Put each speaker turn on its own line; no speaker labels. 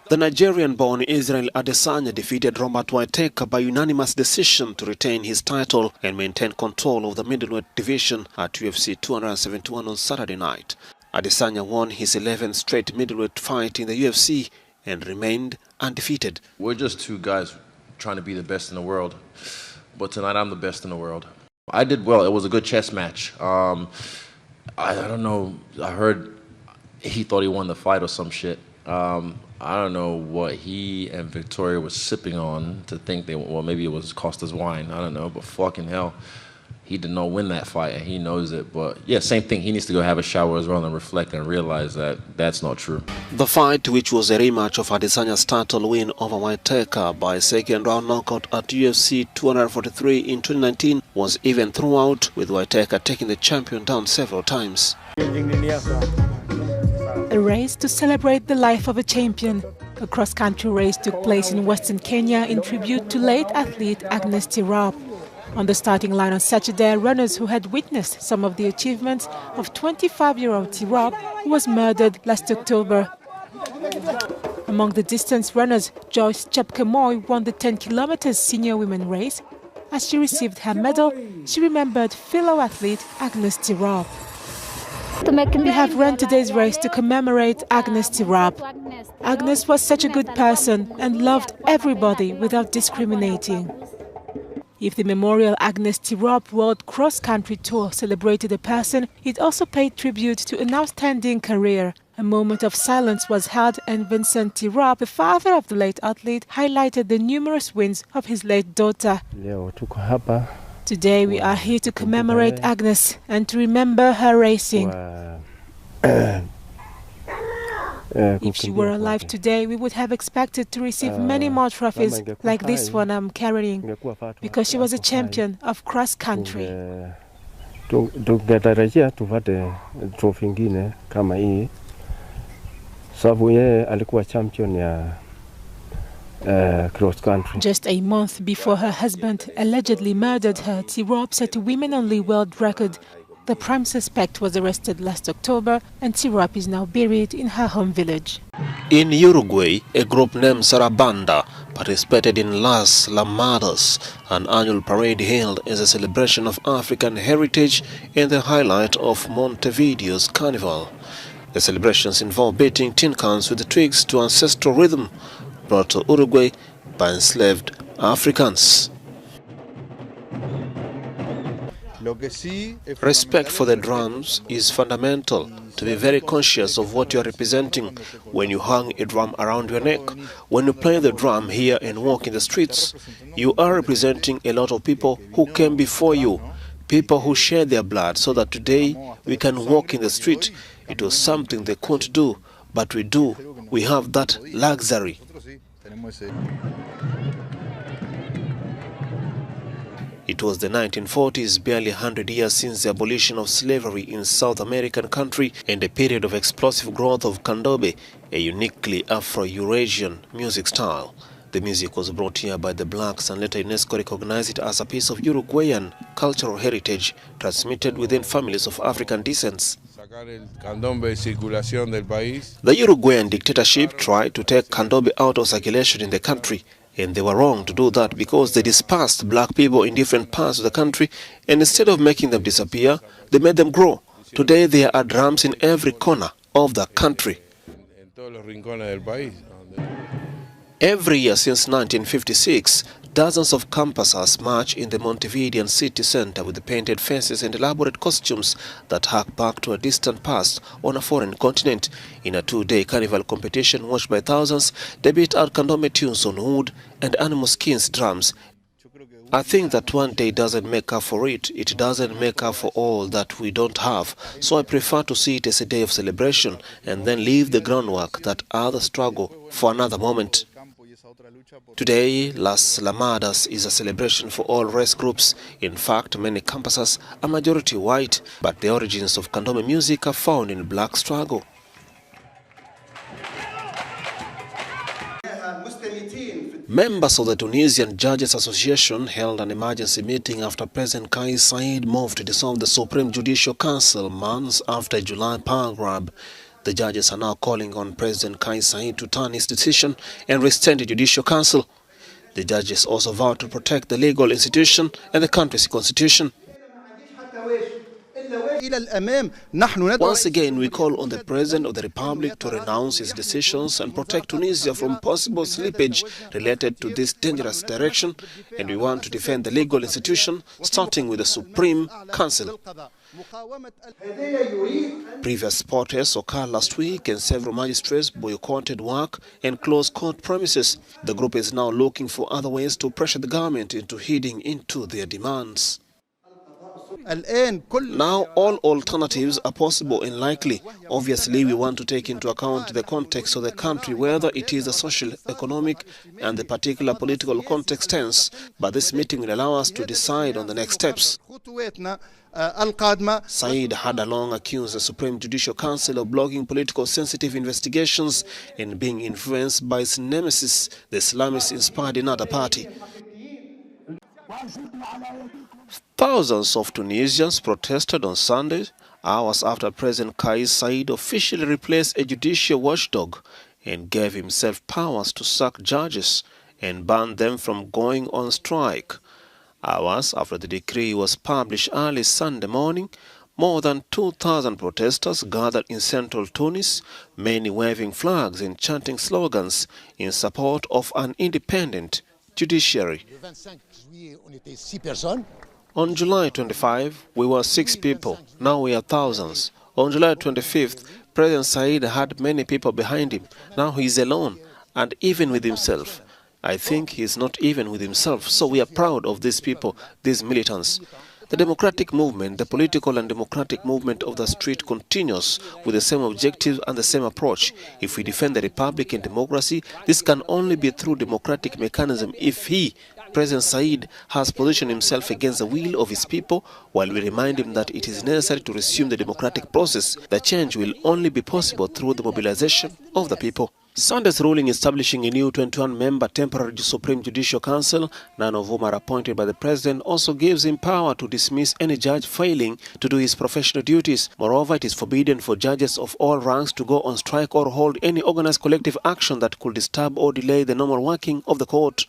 The Nigerian-born Israel Adesanya defeated Whittaker by unanimous decision to retain his title and maintain control of the middleweight division at UFC 271 on Saturday night. Adesanya won his 11th straight middleweight fight in the UFC and remained undefeated.
We're just two guys trying to be the best in the world, but tonight I'm the best in the world. I did well. It was a good chess match. I don't know. I heard he thought he won the fight or some shit. I don't know what he and Victoria was sipping on to think they, well, maybe it was Costa's wine. I don't know, but fucking hell, he did not win that fight, and he knows it. But yeah, same thing. He needs to go have a shower as well and reflect and realize that that's not true.
The fight, which was a rematch of Adesanya's title win over Whittaker by second-round knockout at UFC 243 in 2019, was even throughout, with Whittaker taking the champion down several times.
A race to celebrate the life of a champion. A cross-country race took place in Western Kenya in tribute to late athlete Agnes Tirop. On the starting line on Saturday, runners who had witnessed some of the achievements of 25-year-old Tirop, who was murdered last October. Among the distance runners, Joyce Chepkemoy won the 10 kilometers senior women race. As she received her medal, she remembered fellow athlete Agnes Tirop. We have run today's race to commemorate Agnes Tirop. Agnes was such a good person and loved everybody without discriminating. If the memorial Agnes Tirop World Cross Country Tour celebrated a person, it also paid tribute to an outstanding career. A moment of silence was held, and Vincent Tirop, the father of the late athlete, highlighted the numerous wins of his late daughter. Today we are here to commemorate Agnes and to remember her racing. If she were alive today, we would have expected to receive many more trophies like this one I'm carrying, because she was a champion of cross-country. Just a month before her husband allegedly murdered her, Tirop set a women-only world record. The prime suspect was arrested last October, and Tirop is now buried in her home village.
In Uruguay, a group named Sarabanda participated in Las Llamadas, an annual parade held as a celebration of African heritage and the highlight of Montevideo's carnival. The celebrations involve beating tin cans with twigs to ancestral rhythm brought to Uruguay by enslaved Africans. Respect for the drums is fundamental. To be very conscious of what you are representing when you hang a drum around your neck. When you play the drum here and walk in the streets, you are representing a lot of people who came before you, people who shed their blood so that today we can walk in the street. It was something they couldn't do, but we do. We have that luxury. It was the 1940s, barely 100 years since the abolition of slavery in South American country, and a period of explosive growth of candombe, a uniquely Afro-Eurasian music style. The music was brought here by the blacks, and later UNESCO recognized it as a piece of Uruguayan cultural heritage transmitted within families of African descent. The Uruguayan dictatorship tried to take candombe out of circulation in the country, and they were wrong to do that because they dispersed black people in different parts of the country, and instead of making them disappear, they made them grow. Today there are drums in every corner of the country. Every year since 1956, dozens of campusers march in the Montevidean city center with the painted faces and elaborate costumes that hark back to a distant past on a foreign continent. In a two-day carnival competition watched by thousands, they beat out candombe tunes on wood and animal skins drums. I think that one day doesn't make up for it. It doesn't make up for all that we don't have. So I prefer to see it as a day of celebration and then leave the groundwork that other struggle for another moment. Today, Las Llamadas is a celebration for all race groups. In fact, many campusers are majority white, but the origins of candombe music are found in black struggle. Members of the Tunisian Judges Association held an emergency meeting after President Saied moved to dissolve the Supreme Judicial Council months after a July power grab. The judges are now calling on President Saied to turn his decision and rescind the Judicial Council. The judges also vowed to protect the legal institution and the country's constitution. Once again, we call on the President of the Republic to renounce his decisions and protect Tunisia from possible slippage related to this dangerous direction, and we want to defend the legal institution, starting with the Supreme Council. Previous protests occurred last week and several magistrates boycotted work and closed court premises. The group is now looking for other ways to pressure the government into heeding into their demands. Now all alternatives are possible and likely. Obviously, we want to take into account the context of the country, whether it is the social, economic and the particular political context tense, but this meeting will allow us to decide on the next steps. Saied had long accused the Supreme Judicial Council of blocking political sensitive investigations and being influenced by its nemesis, the Islamist-inspired Ennahda party. Thousands of Tunisians protested on Sunday, hours after President Saied officially replaced a judicial watchdog and gave himself powers to sack judges and ban them from going on strike. Hours after the decree was published early Sunday morning, more than 2,000 protesters gathered in central Tunis, many waving flags and chanting slogans in support of an independent judiciary. On July 25, we were 6 people. Now we are thousands. On July 25th, President Saied had many people behind him. Now he is alone, and even with himself. I think he is not even with himself. So we are proud of these people, these militants. The democratic movement, the political and democratic movement of the street continues with the same objectives and the same approach. If we defend the republic and democracy, this can only be through democratic mechanism if he, President Saied, has positioned himself against the will of his people, while we remind him that it is necessary to resume the democratic process. The change will only be possible through the mobilization of the people. Sunday's ruling establishing a new 21-member temporary Supreme Judicial Council, none of whom are appointed by the President, also gives him power to dismiss any judge failing to do his professional duties. Moreover, it is forbidden for judges of all ranks to go on strike or hold any organized collective action that could disturb or delay the normal working of the court.